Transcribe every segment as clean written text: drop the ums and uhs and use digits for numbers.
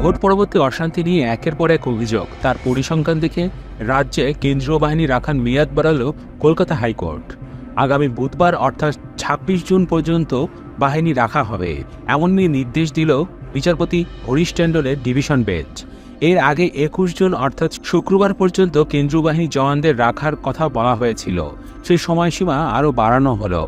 Vote পরবর্তী অশান্তি নিয়ে একের পর এক অভিযোগ, তার পরিসংখ্যান দেখে রাজ্যে কেন্দ্রীয় বাহিনী রাখার মেয়াদ বাড়ালো কলকাতা হাইকোর্ট। আগামী বুধবার অর্থাৎ ২৬ জুন পর্যন্ত বাহিনী রাখা হবে, এমন নিয়ে নির্দেশ দিল বিচারপতি হরিশ ট্যান্ডনের ডিভিশন বেঞ্চ। এর আগে ২১ জুন অর্থাৎ শুক্রবার পর্যন্ত কেন্দ্রীয় বাহিনী জওয়ানদের রাখার কথা বলা হয়েছিল, সেই সময়সীমা আরও বাড়ানো হলো।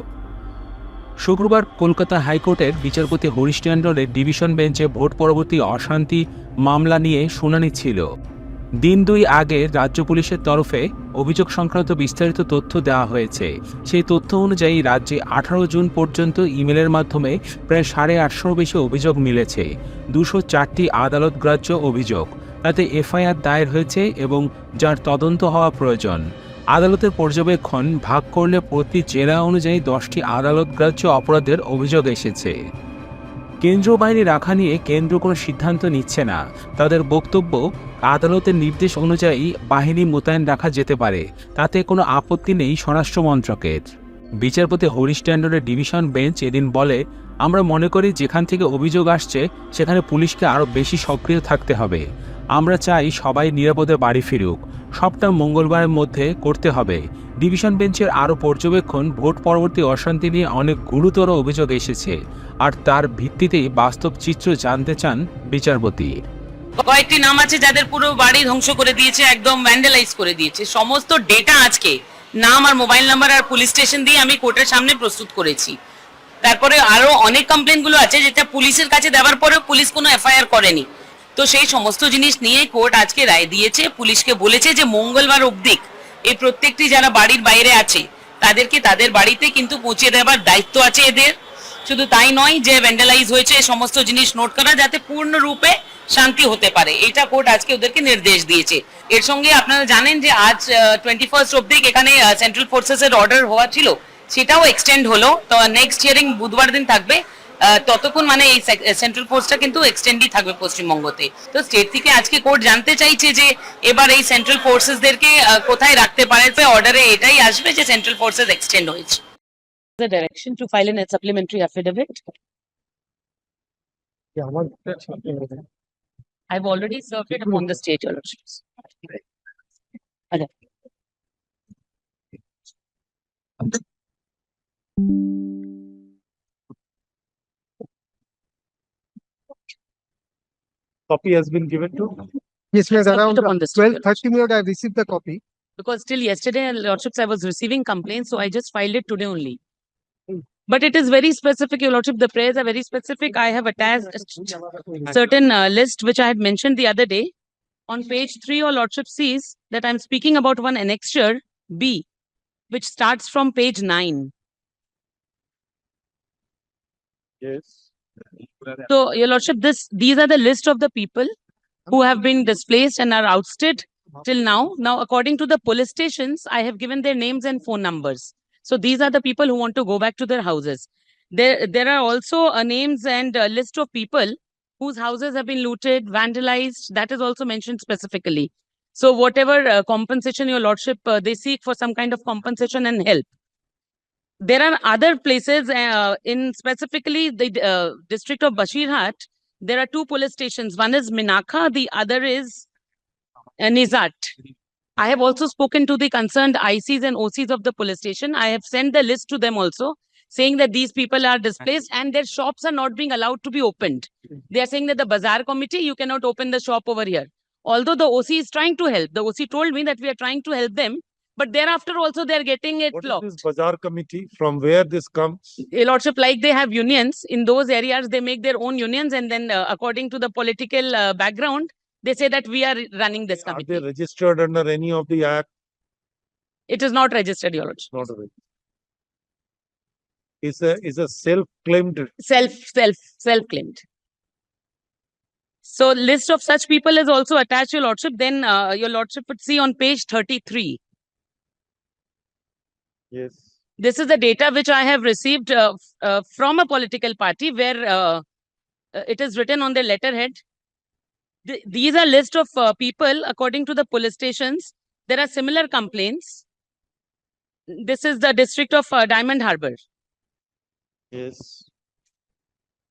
শুক্রবার কলকাতা হাইকোর্টের বিচারপতি হরিশ ট্যান্ডনের ডিভিশন বেঞ্চে ভোট পরবর্তী অশান্তি মামলা নিয়ে শুনানি ছিল। দিন দুই আগে রাজ্য পুলিশের তরফে অভিযোগ সংক্রান্ত বিস্তারিত তথ্য দেওয়া হয়েছে। সেই তথ্য অনুযায়ী রাজ্যে ১৮ জুন পর্যন্ত ইমেলের মাধ্যমে প্রায় ৮৫০ বেশি অভিযোগ মিলেছে। ২০৪টি আদালত গ্রাহ্য অভিযোগ, তাতে এফআইআর দায়ের হয়েছে এবং যার তদন্ত হওয়া প্রয়োজন। আদালতের পর্যবেক্ষণ ভাগ করলে প্রতি জেলা অনুযায়ী ১০টি আদালত গ্রাহ্য অপরাধের অভিযোগ এসেছে। কেন্দ্রীয় বাহিনী রাখা নিয়ে কেন্দ্র কোনো সিদ্ধান্ত নিচ্ছে না। তাদের বক্তব্য, আদালতের নির্দেশ অনুযায়ী বাহিনী মোতায়েন রাখা যেতে পারে, তাতে কোনো আপত্তি নেই স্বরাষ্ট্র মন্ত্রকের। বিচারপতি হরিশ ট্যান্ডনের ডিভিশন বেঞ্চ এদিন বলে, আমরা মনে করি যেখান থেকে অভিযোগ আসছে সেখানে পুলিশকে আরও বেশি সক্রিয় থাকতে হবে। আমরা চাই সবাই নিরাপদে বাড়ি ফিরুক, সবটা মঙ্গলবারের মধ্যে করতে হবে। ডিভিশন বেঞ্চের আরও পর্যবেক্ষণ, ভোট পরবর্তী অশান্তি নিয়ে অনেক গুরুতর অভিযোগ এসেছে, আর তার ভিত্তিতেই বাস্তব চিত্র জানতে চান বিচারপতি। কয়েকটি নাম আছে যাদের পুরো বাড়ি ধ্বংস করে দিয়েছে, একদম ভ্যান্ডালাইজ করে দিয়েছে। সমস্ত ডেটা আজকে নাম আর মোবাইল নাম্বার আর পুলিশ স্টেশন দিয়ে আমি কোর্টের সামনে প্রস্তুত করেছি। তারপরে আরো অনেক কমপ্লেন গুলো আছে যেটা পুলিশের কাছে দেওয়ার পরেও পুলিশ কোনো এফআইআর করেনি। তো সেই সমস্ত জিনিস নিয়ে কোর্ট আজকে রায় দিয়েছে। পুলিশকে বলেছে যে মঙ্গলবার অবধি এই প্রত্যেকটি যারা বাড়ির বাইরে আছে তাদেরকে তাদের বাড়িতে কিন্তু পৌঁছে দেওয়ার দায়িত্ব আছে এদের। শুধু তাই নয়, যে ভ্যান্ডালাইজ হয়েছে সমস্ত জিনিস নোট করা, যাতে পূর্ণরূপে শান্তি হতে পারে, এটা কোর্ট আজকে ওদেরকে নির্দেশ দিয়েছে। এর সঙ্গে আপনারা জানেন যে আজ 21 অবধি এখানে সেন্ট্রাল ফোর্সেস এর অর্ডার হওয়া ছিল, সেটাও এক্সটেন্ড হলো। তো নেক্সট হিয়ারিং বুধবার দিন থাকবে। ততক্ষণ মানে এই সেন্ট্রাল ফোর্সটা কিন্তু এক্সটেন্ডই থাকবে পশ্চিমবঙ্গতে। তো স্টেট থেকে আজকে কোর্ট জানতে চাইছে যে এবার এই সেন্ট্রাল ফোর্সেসদেরকে কোথায় রাখতে পারে। অর্ডারে এটাই আসবে যে সেন্ট্রাল ফোর্সেস এক্সটেন্ড হয়েছে। The direction to file a supplementary affidavit. I've already served it upon the state, Your Lordships. Okay. Copy has been given to? Yes, yes, around upon the 12:30 minutes I received the copy. Because till yesterday, Your Lordships, I was receiving complaints, so I just filed it today only. But it is very specific, Your Lordship. The prayers are very specific. I have attached a certain list which I had mentioned the other day. On page 3, Your Lordship sees that I'm speaking about one annexure B, which starts from page 9. Yes. So, Your Lordship, these are the list of the people who have been displaced and are ousted till now. Now, according to the police stations, I have given their names and phone numbers. So these are the people who want to go back to their houses. There are also names and a list of people whose houses have been looted, vandalized. That is also mentioned specifically. So whatever compensation, Your Lordship, they seek for some kind of compensation and help. There are other places in specifically the district of Bashirhat. There are two police stations. One is Minakha, the other is Nizat. I have also spoken to the concerned ICs and OCs of the police station. I have sent the list to them also, saying that these people are displaced and their shops are not being allowed to be opened. They are saying that the bazaar committee, you cannot open the shop over here. Although the OC is trying to help. The OC told me that we are trying to help them, but thereafter also they are getting it blocked. What is this bazaar committee? From where this comes? Your Lordship, like they have unions, in those areas they make their own unions, and then according to the political background, they say that we are running this Are committee. they registered under any of the act? It is not registered, Your Lordship. Not a is a self-claimed. Self-claimed. So list of such people is also attached, Your Lordship. Then Your Lordship would see on page 33. Yes. This is the data which I have received from a political party where it is written on their letterhead. These are list of people according to the police stations. There are similar complaints. This is the district of Diamond Harbour. Yes.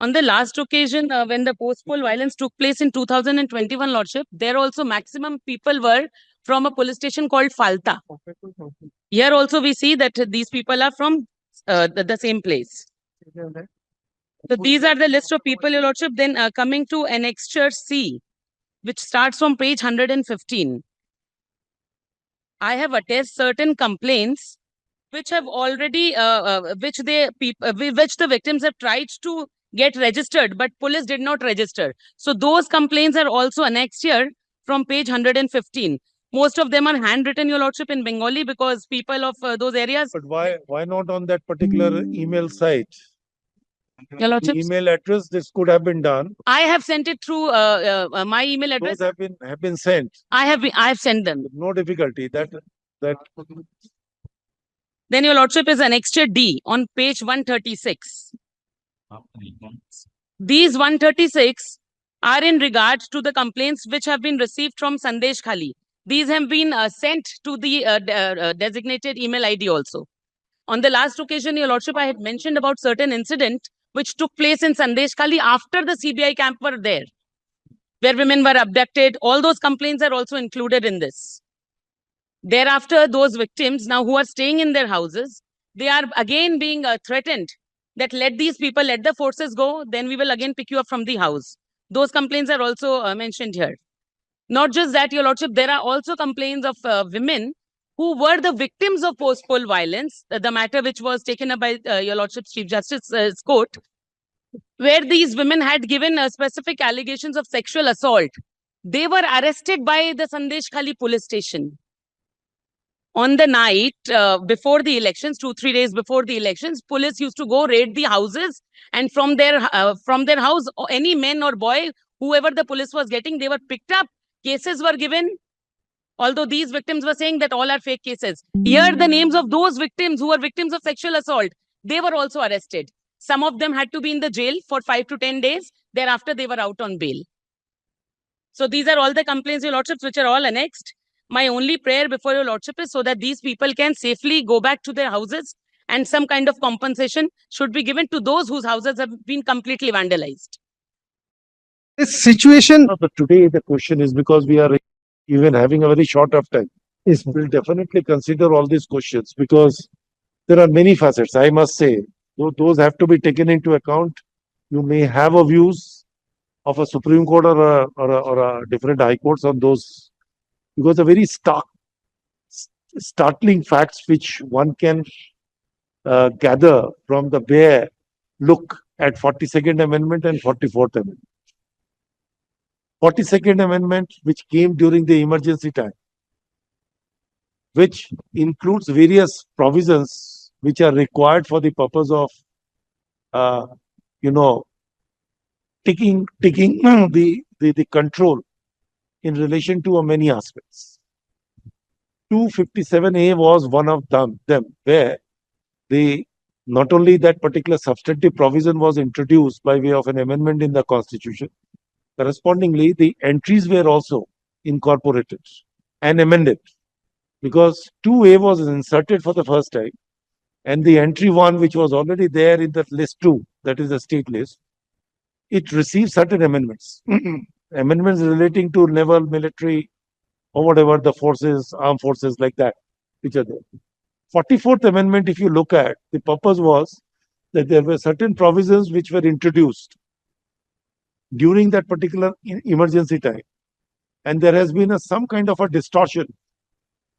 On the last occasion, when the post-poll violence took place in 2021, Lordship, there also maximum people were from a police station called Falta. Here also we see that these people are from the same place. So these are the list of people, Your Lordship. Then coming to Annexure C, which starts from page 115. I have attached certain complaints which have already, which the victims have tried to get registered, but police did not register. So those complaints are also annexed here from page 115. Most of them are handwritten, Your Lordship, in Bengali because people of those areas. But why not on that particular email site? Your Lordship, The email address, this could have been done. I have sent it through my email address. Those have been sent. I have sent them. No difficulty. That Then Your Lordship is Annexure D on page 136. These 136 are in regard to the complaints which have been received from Sandesh Khali. These have been sent to the designated email ID also. On the last occasion, Your Lordship, I had mentioned about certain incident which took place in Sandesh Khali after the CBI camp were there, where women were abducted. All those complaints are also included in this. Thereafter, those victims now who are staying in their houses, they are again being threatened that let these people, let the forces go, then we will again pick you up from the house. Those complaints are also mentioned here. Not just that, Your Lordship, there are also complaints of women who were the victims of post-poll violence, the matter which was taken up by Your Lordship's Chief Justice's court, where these women had given specific allegations of sexual assault. They were arrested by the Sandesh Khali police station. On the night before the elections, 2-3 days before the elections, police used to go raid the houses, and from their house, any men or boy, whoever the police was getting, they were picked up. Cases were given. Although these victims were saying that all are fake cases. Here, the names of those victims who were victims of sexual assault, they were also arrested. Some of them had to be in the jail for 5 to 10 days. Thereafter, they were out on bail. So these are all the complaints, Your Lordships, which are all annexed. My only prayer before Your Lordship is so that these people can safely go back to their houses, and some kind of compensation should be given to those whose houses have been completely vandalized. This situation, but today the question is, because we are even having a very short of time, is we'll definitely consider all these questions, because there are many facets, I must say. Those have to be taken into account. You may have a views of a Supreme Court or a different high courts on those, because the very startling facts which one can gather from the bare look at 42nd Amendment and 44th Amendment. 42nd Amendment, which came during the emergency time, which includes various provisions which are required for the purpose of, taking the control in relation to many aspects. 257A was one of them, where not only that particular substantive provision was introduced by way of an amendment in the Constitution, correspondingly, the entries were also incorporated and amended, because 2A was inserted for the first time, and the entry 1, which was already there in the list 2, that is the state list, it received certain amendments. Amendments relating to naval, military, or whatever the forces, armed forces like that, which are there. 44th Amendment, if you look at, the purpose was that there were certain provisions which were introduced during that particular emergency time, and there has been some kind of a distortion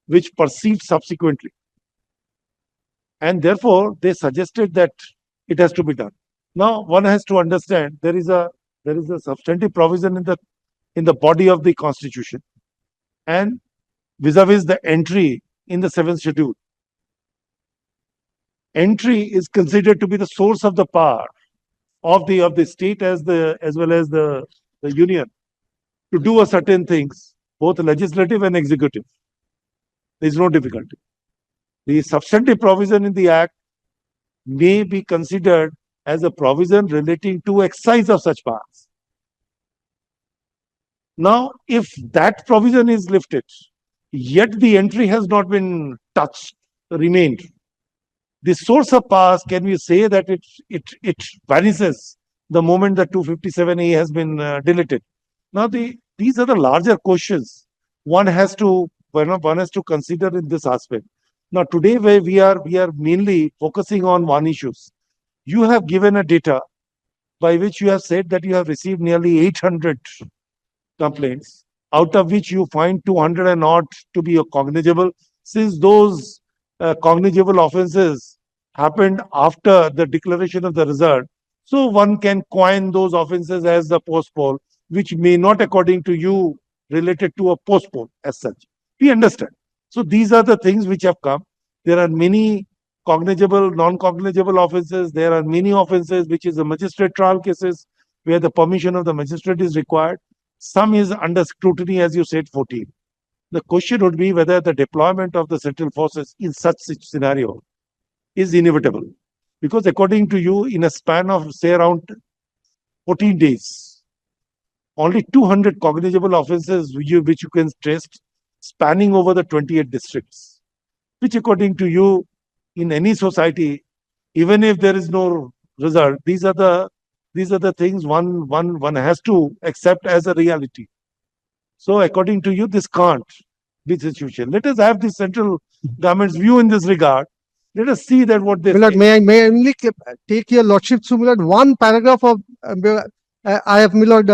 which perceived subsequently, and therefore they suggested that it has to be done. Now one has to understand there is a substantive provision in the body of the Constitution, and vis-a-vis the entry in the 7th schedule. Entry is considered to be the source of the power of the state as well as the union to do a certain things, both legislative and executive. There is no difficulty. The substantive provision in the Act may be considered as a provision relating to exercise of such powers. Now, if that provision is lifted, yet the entry has not been touched, remained, the source of powers, can we say that it vanishes the moment that 257A has been deleted. Now, these are the larger questions one has to consider in this aspect. Now, today where we are mainly focusing on one issues. You have given a data by which you have said that you have received nearly 800 complaints, out of which you find 200 and odd to be cognizable, since those cognizable offences happened after the declaration of the result. So one can coin those offences as the post poll, which may not, according to you, related to a post poll as such. We understand. So these are the things which have come. There are many cognizable, non-cognizable offences. There are many offences which is the magistrate trial cases where the permission of the magistrate is required. Some is under scrutiny, as you said, 14. The question would be whether the deployment of the central forces in such scenario is inevitable. Because according to you, in a span of, say, around 14 days, only 200 cognizable offences which you can trace spanning over the 28 districts, which according to you, in any society, even if there is no result, these are the things one has to accept as a reality. So according to you, this can't be the situation. Let us have the central government's view in this regard. Let us see that what they Milord, say. may I only take your lordship to, Milord, one paragraph of I have, Milord.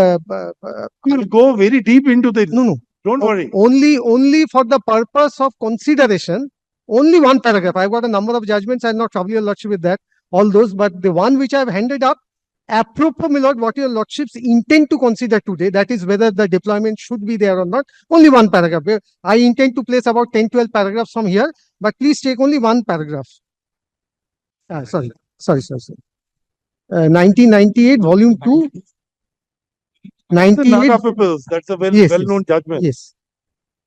We'll go very deep into this. No, no. Don't worry. Only for the purpose of consideration, only one paragraph. I've got a number of judgments. I'll not trouble your lordship with that, all those, but the one which I've handed up, apropos, Milord, what your lordships intend to consider today, that is whether the deployment should be there or not, only one paragraph. I intend to place about 10-12 paragraphs from here, but please take only one paragraph. Sorry. 1998, volume 2. That's a 98. Nana Peoples. That's a Yes, well-known judgment. Yes.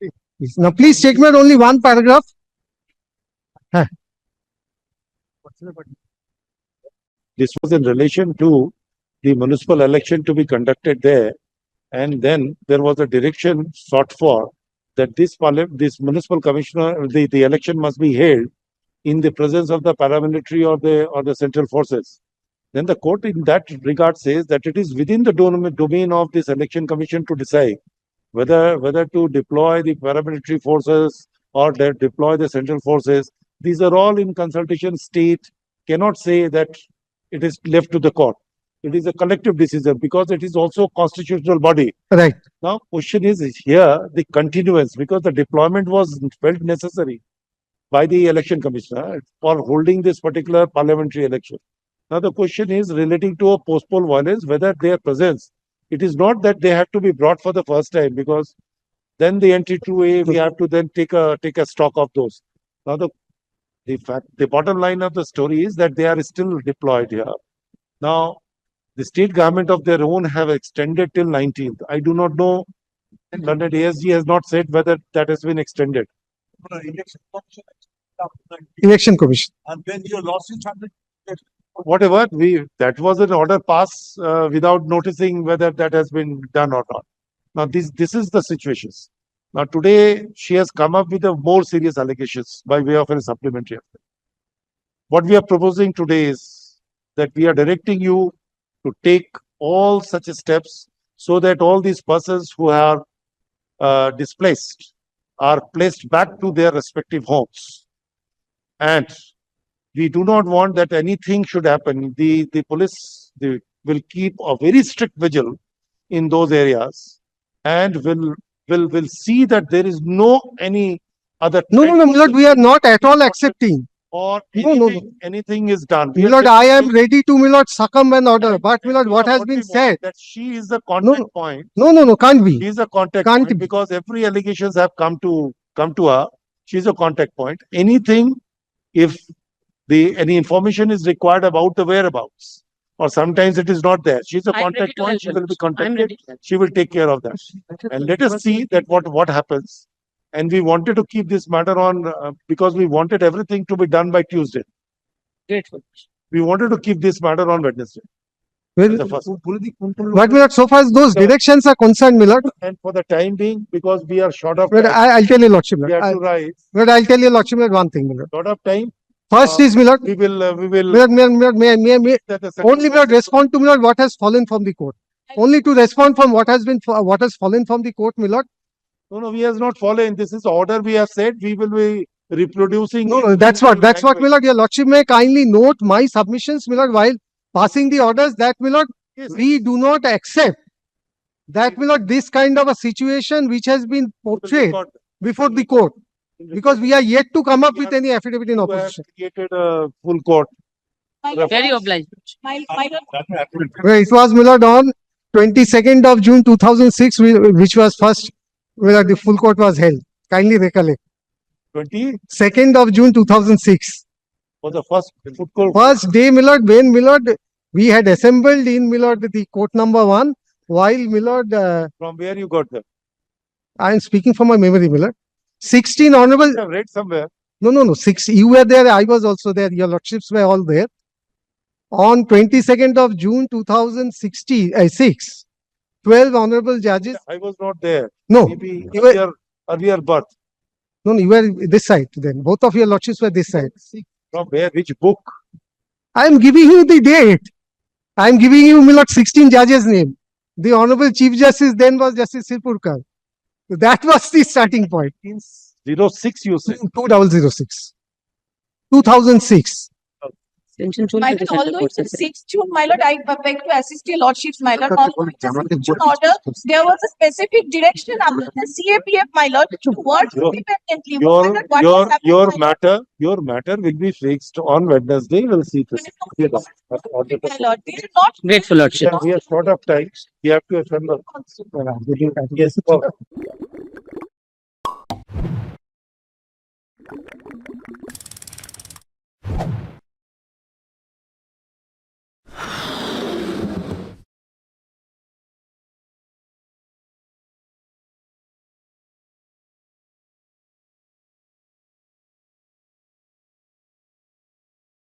Yes. Now, please take me only one paragraph. This was in relation to the municipal election to be conducted there, and then there was a direction sought for that this municipal commissioner, the election must be held in the presence of the paramilitary or the central forces. Then the court in that regard says that it is within the domain of this election commission to decide whether to deploy the paramilitary forces or deploy the central forces. These are all in consultation. State cannot say that it is left to the court. It is a collective decision because it is also a constitutional body. Right. Now, question is here the continuance, because the deployment was felt necessary by the election commissioner for holding this particular parliamentary election. Now, the question is relating to a post-poll violence, whether their presence, it is not that they have to be brought for the first time, because then the entry 2A, we have to then take a stock of those. Now, the bottom line of the story is that they are still deployed here. Now, the state government of their own have extended till 19th. I do not know. London ASG has not said whether that has been extended. Election Commission. And when your lawsuit happened, Whatever, that was an order pass without noticing whether that has been done or not. Now, this is the situation. Now, today, she has come up with a more serious allegations by way of a supplementary affair. What we are proposing today is that we are directing you to take all such steps so that all these persons who are displaced are placed back to their respective homes. And we do not want that anything should happen. The police will keep a very strict vigil in those areas and will see that there is no any other No, Milord, we are not at all accepting. or No. anything is done. Milord, I am ready to, Milord, succumb an order. But, Milord, what has been said? That she is the contact point. No, can't be. She is a contact Can't point be. because every allegations have come to her. She is a contact point. Anything, if any information is required about the whereabouts, or sometimes it is not there. She is a I'm ready contact to point. help She you. will be I'm contacted. ready to help. She will take care of that. And let us see that what happens. And we wanted to keep this matter on because we wanted everything to be done by Tuesday. Grateful. We wanted to keep this matter on Wednesday. Well, The first. but, Milord, so far as those directions are concerned, Milord, And for the time being, because we are short of Milord, time, I'll tell you, Lordship, we have to Milord. rise. Milord, I'll tell you, Lordship, Milord, one thing, Milord. Short of time. First is, my lord, we will, my lord, may that the only, my lord, respond to, my lord, what has fallen from the court. Only to respond from what has been, what has fallen from the court, my lord. No, we has not fallen. This is order we have said. We will be reproducing. No, that's what, my lord, your lordship may kindly note my submissions, my lord, while passing the orders that, my lord, Yes. we do not accept that, my lord, this kind of a situation which has been portrayed before the court, because we are yet to come up with any affidavit in You have opposition. created a full court. Very obliged. Well, it was, my lord, on 22nd of June 2006, which was first, my lord, the full court was held. Kindly recollect. 20 2nd of June 2006. was the first foot court. First day, my lord, when, my lord, we had assembled in, my lord, the court number 1, while, my lord, From where you got them? I am speaking from my memory, my lord. 16 honorable, I have read somewhere. no, 6, you were there, I was also there, your lordships were all there. On 22nd of June 2006, 12 honorable judges, I was not there. no, Maybe you were, earlier birth. no, you were this side then. Both of your lordships were this side. From where? Which book? I am giving you the date. I am giving you, my lord, 16 judges' name. The Honorable Chief Justice then was Justice Sirpurkar. That was the starting point. 06 you said. 2006. 2006. My lord, although it's 6th June, my lord, I beg to assist your lordships, my lord. Although it's a 6th June order, there was a specific direction of the CAPF, my lord, to work independently. Your matter will be fixed on Wednesday. We'll see this. My lord, they did not. Grateful lordship. We are short of time. We have to assemble. Yes.